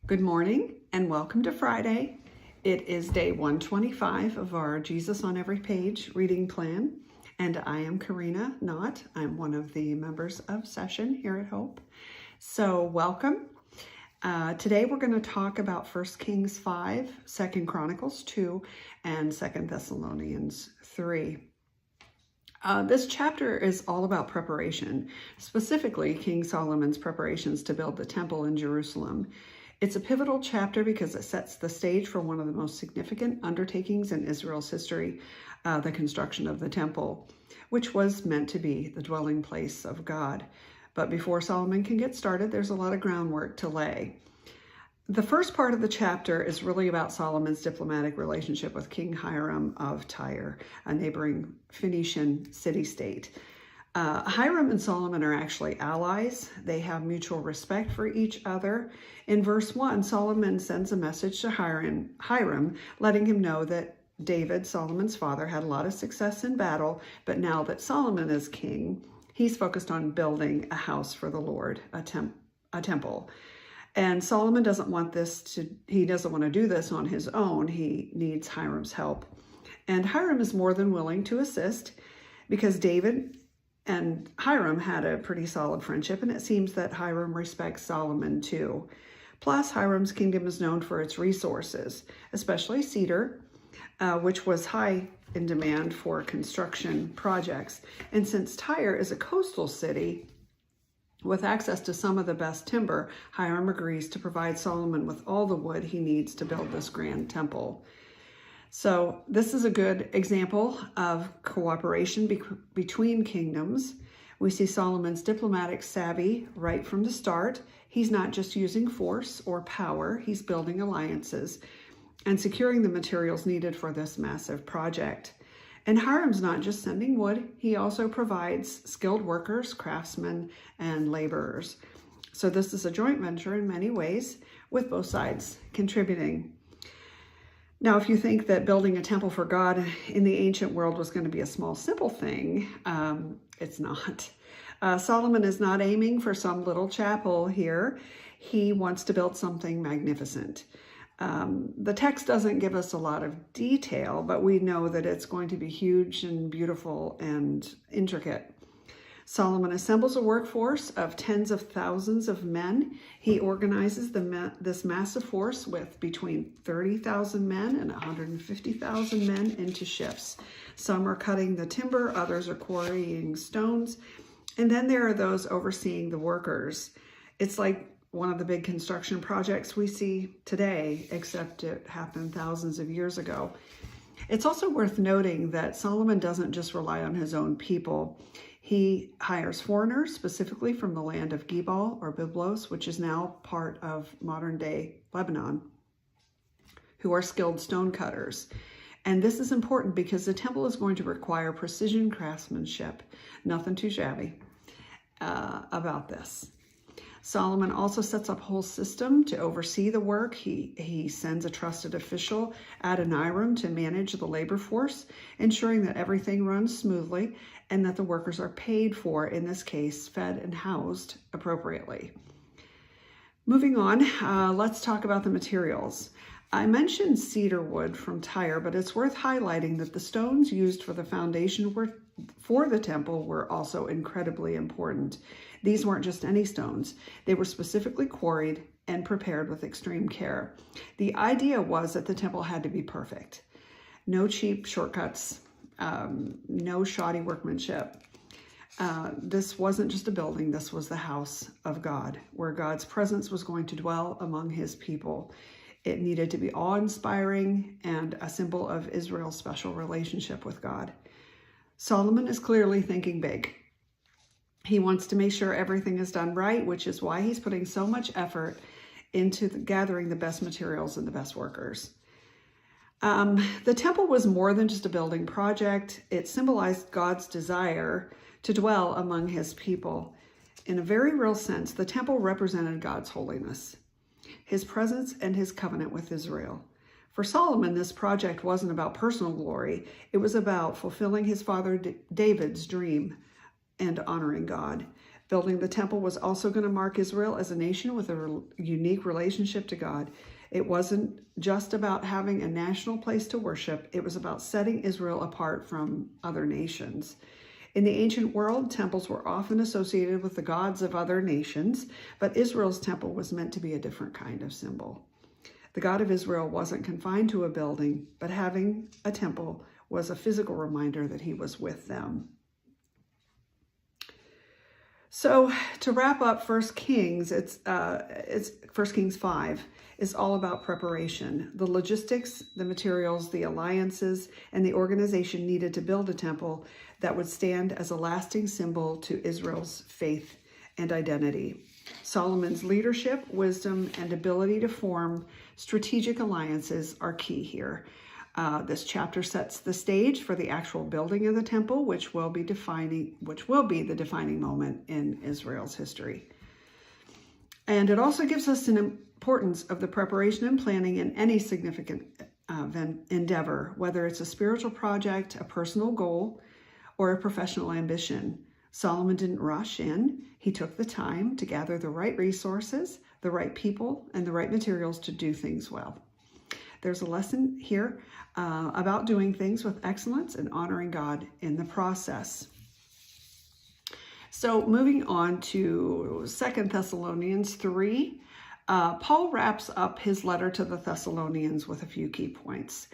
Good morning and welcome to Friday. It is day 125 of our Jesus on Every Page reading plan, and I am Karina Knott. I'm one of the members of Session here at Hope. So welcome. Today we're going to talk about 1 Kings 5, 2 Chronicles 2, and 2 Thessalonians 3. This chapter is all about preparation, specifically King Solomon's preparations to build the temple in Jerusalem. It's a pivotal chapter because it sets the stage for one of the most significant undertakings in Israel's history, the construction of the temple, which was meant to be the dwelling place of God. But before Solomon can get started, there's a lot of groundwork to lay. The first part of the chapter is really about Solomon's diplomatic relationship with King Hiram of Tyre, a neighboring Phoenician city-state. Hiram and Solomon are actually allies. They have mutual respect for each other. In verse 1, Solomon sends a message to Hiram, letting him know that David, Solomon's father, had a lot of success in battle, but now that Solomon is king, he's focused on building a house for the Lord, a temple. And Solomon doesn't want he doesn't want to do this on his own. He needs Hiram's help. And Hiram is more than willing to assist because David and Hiram had a pretty solid friendship, and it seems that Hiram respects Solomon too. Plus, Hiram's kingdom is known for its resources, especially cedar, which was high in demand for construction projects. And since Tyre is a coastal city with access to some of the best timber, Hiram agrees to provide Solomon with all the wood he needs to build this grand temple. So this is a good example of cooperation between kingdoms. We see Solomon's diplomatic savvy right from the start. He's not just using force or power, he's building alliances and securing the materials needed for this massive project. And Hiram's not just sending wood, he also provides skilled workers, craftsmen, and laborers. So this is a joint venture in many ways, with both sides contributing. Now, if you think that building a temple for God in the ancient world was going to be a small, simple thing, it's not. Solomon is not aiming for some little chapel here. He wants to build something magnificent. The text doesn't give us a lot of detail, but we know that it's going to be huge and beautiful and intricate. Solomon assembles a workforce of tens of thousands of men. He organizes this massive force with between 30,000 men and 150,000 men into shifts. Some are cutting the timber, others are quarrying stones, and then there are those overseeing the workers. It's like one of the big construction projects we see today, except it happened thousands of years ago. It's also worth noting that Solomon doesn't just rely on his own people. He hires foreigners, specifically from the land of Gebal or Byblos, which is now part of modern-day Lebanon, who are skilled stone cutters. And this is important because the temple is going to require precision craftsmanship. Nothing too shabby about this. Solomon also sets up a whole system to oversee the work. He sends a trusted official, Adoniram, to manage the labor force, ensuring that everything runs smoothly and that the workers are paid for, in this case, fed and housed appropriately. Moving on, let's talk about the materials. I mentioned cedar wood from Tyre, but it's worth highlighting that the stones used for the foundation for the temple were also incredibly important. These weren't just any stones. They were specifically quarried and prepared with extreme care. The idea was that the temple had to be perfect. No cheap shortcuts, no shoddy workmanship. This wasn't just a building, this was the house of God, where God's presence was going to dwell among his people. It needed to be awe-inspiring and a symbol of Israel's special relationship with God. Solomon is clearly thinking big. He wants to make sure everything is done right, which is why he's putting so much effort into gathering the best materials and the best workers. The temple was more than just a building project. It symbolized God's desire to dwell among his people. In a very real sense, the temple represented God's holiness, his presence, and his covenant with Israel. For Solomon, this project wasn't about personal glory. It was about fulfilling his father David's dream and honoring God. Building the temple was also going to mark Israel as a nation with a unique relationship to God. It wasn't just about having a national place to worship. It was about setting Israel apart from other nations. In the ancient world, temples were often associated with the gods of other nations, but Israel's temple was meant to be a different kind of symbol. The God of Israel wasn't confined to a building, but having a temple was a physical reminder that he was with them. So to wrap up 1 Kings, it's 1 Kings 5 is all about preparation. The logistics, the materials, the alliances, and the organization needed to build a temple that would stand as a lasting symbol to Israel's faith and identity. Solomon's leadership, wisdom, and ability to form strategic alliances are key here. This chapter sets the stage for the actual building of the temple, which will be the defining moment in Israel's history. And it also gives us an importance of the preparation and planning in any significant endeavor, whether it's a spiritual project, a personal goal, or a professional ambition. Solomon didn't rush in. He took the time to gather the right resources, the right people, and the right materials to do things well. There's a lesson here about doing things with excellence and honoring God in the process. So moving on to 2 Thessalonians 3, Paul wraps up his letter to the Thessalonians with a few key points.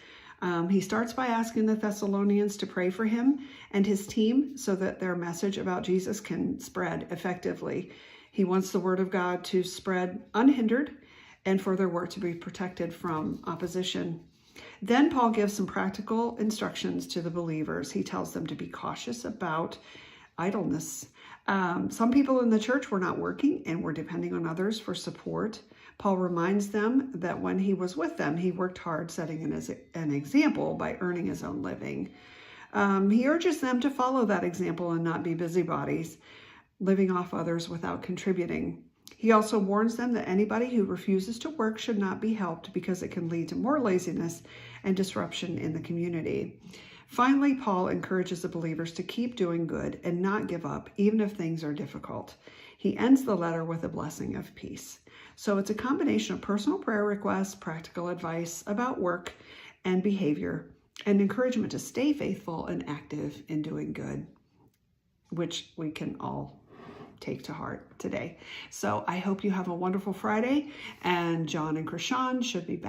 He starts by asking the Thessalonians to pray for him and his team so that their message about Jesus can spread effectively. He wants the word of God to spread unhindered and for their work to be protected from opposition. Then Paul gives some practical instructions to the believers. He tells them to be cautious about idleness. Some people in the church were not working and were depending on others for support. Paul reminds them that when he was with them, he worked hard setting an example by earning his own living. He urges them to follow that example and not be busybodies, living off others without contributing. He also warns them that anybody who refuses to work should not be helped because it can lead to more laziness and disruption in the community. Finally, Paul encourages the believers to keep doing good and not give up, even if things are difficult. He ends the letter with a blessing of peace. So it's a combination of personal prayer requests, practical advice about work and behavior, and encouragement to stay faithful and active in doing good, which we can all take to heart today. So I hope you have a wonderful Friday, and John and Krishan should be back